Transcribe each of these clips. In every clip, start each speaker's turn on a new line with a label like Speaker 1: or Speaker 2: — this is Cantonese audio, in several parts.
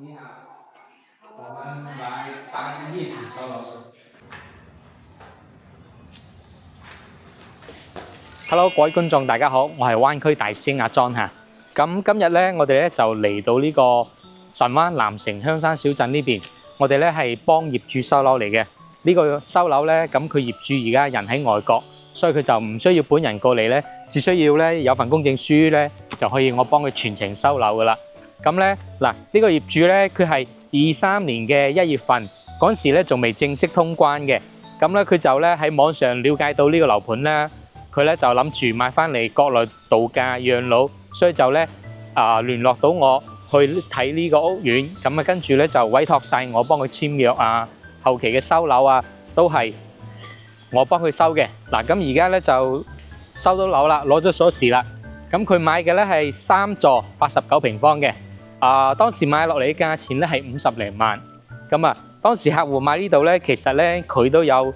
Speaker 1: 你好，我們來辦業主收樓。
Speaker 2: Hello， 各位觀眾大家好，我係灣區大師阿 John 嚇。咁今日咧，我哋咧就嚟到呢個神灣南城香山小鎮呢邊，我哋咧係幫業主收樓嚟嘅。呢個收樓咧，咁佢業主而家人喺外國，所以佢就唔需要本人過嚟咧，只需要咧有份公證書咧就可以我幫佢全程收樓噶啦。咁咧嗱，呢個業主咧佢係23年嘅1月份嗰陣時咧仲未正式通關嘅，咁咧佢就咧喺網上了解到呢個樓盤咧。佢咧就諗住買翻嚟國內度假養老，所以就咧聯絡到我去睇呢個屋苑，咁啊跟住咧就委託晒我幫佢簽約啊，後期嘅收樓啊都係我幫佢收嘅。嗱，咁而家咧就收到樓啦，攞咗鎖匙啦。咁佢買嘅咧係3座89平方嘅，當時買落嚟嘅價錢咧係50零萬。咁啊，當時客戶買呢度咧，其實咧佢都有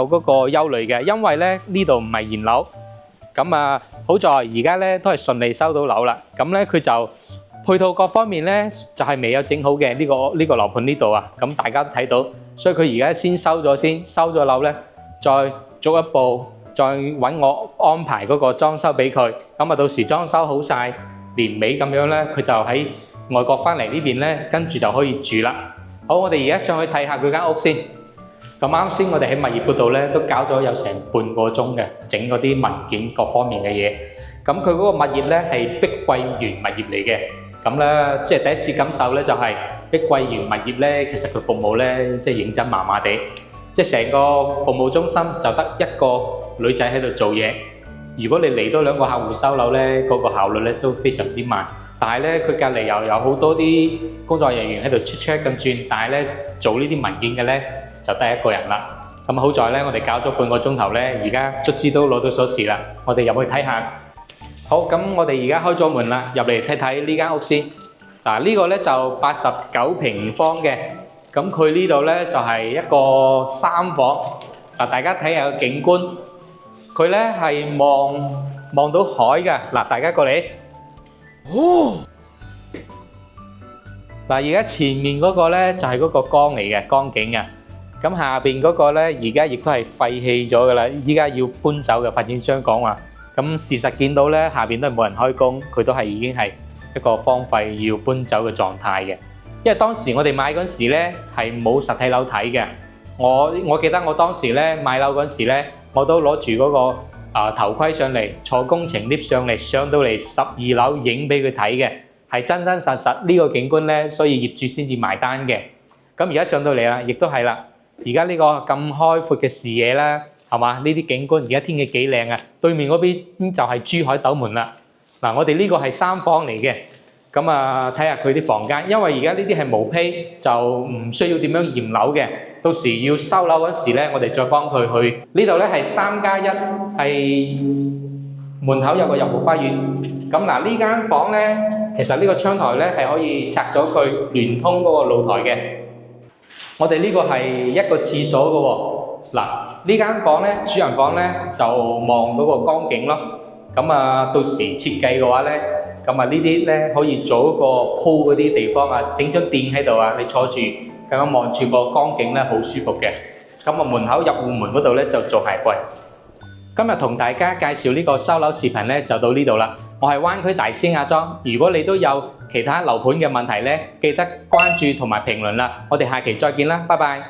Speaker 2: 嗰個憂慮嘅，因為咧呢度唔係現樓，咁啊好在而家咧都係順利收到樓啦。咁咧佢就配套各方面咧就係未有整好嘅呢個樓盤呢度啊。咁大家都睇到，所以佢而家先收咗樓咧，再逐一步再揾我安排嗰個裝修俾佢。咁啊到時裝修好晒，年尾咁樣咧，佢就喺外國翻嚟呢邊咧，跟住就可以住啦。好，我哋而家上去睇下佢間屋先。咁啱先，我哋喺物業嗰度咧都搞咗有成半個鐘嘅，整嗰啲文件各方面嘅嘢。咁佢嗰個物業咧係碧桂園物業嚟嘅。咁咧即係第一次感受咧就係碧桂園物業咧，其實佢服務咧即係認真麻麻地，即係成個服務中心就得一個女仔喺度做嘢。如果你嚟多2個客戶收樓咧，嗰個效率咧都非常之慢。但係咧佢隔離又有好多啲工作人員喺度 check 咁轉，但係咧做呢啲文件嘅咧就得1個人啦。咁好在咧，我哋搞咗半個鐘頭咧，而家卒之都攞到鎖匙啦。我哋入去睇下。好，咁我哋而家開咗門啦，入嚟睇睇呢間屋先。嗱，呢個咧就89平方嘅，咁佢呢度咧就係一個3房。嗱，大家睇下個景觀，佢咧係望到海嘅。嗱，大家過嚟。嗱，而家前面嗰個咧就係嗰個江嚟嘅，江景啊。咁下邊嗰個咧，而家亦都係廢棄咗噶啦，依家要搬走嘅。發展商講話，咁事實見到咧，下邊都係冇人開工，佢都係已經係一個荒廢要搬走嘅狀態嘅。因為當時我哋買嗰時咧係冇實體樓睇嘅。我記得我當時咧買樓嗰時咧，我都攞住嗰個頭盔上嚟，坐工程 lift 上嚟，上到嚟12樓影俾佢睇嘅，係真真實實呢個景觀咧，所以業主先至埋單嘅。咁而家上到嚟啦，亦都係啦。而家呢個咁開闊嘅視野啦，係嘛？呢啲景觀而家天氣幾靚啊！對面嗰邊就係珠海斗門啦。嗱，我哋呢個係3房嚟嘅，咁睇下佢啲房間，因為而家呢啲係毛坯，就唔需要點樣驗樓嘅。到時要收樓嗰時咧，我哋再幫佢去。呢度咧係3+1，係門口有個入戶花園。咁嗱，呢間房咧，其實呢個窗台咧係可以拆咗佢，連通嗰個露台嘅。我哋呢個係一個廁所嘅喎。嗱，呢間房咧，主人房咧就望到個江景咯。咁到時設計嘅話咧，咁呢啲咧可以做一個鋪嗰啲地方啊，整張墊喺度啊，你坐住咁樣望住個江景咧，好舒服嘅。咁門口入戶門嗰度咧就做鞋櫃。今日同大家介紹呢個收樓視頻咧就到呢度啦。我係灣區大師阿莊，如果你都有其他樓盤嘅問題咧，記得關注同埋評論啦。我哋下期再見啦，拜拜。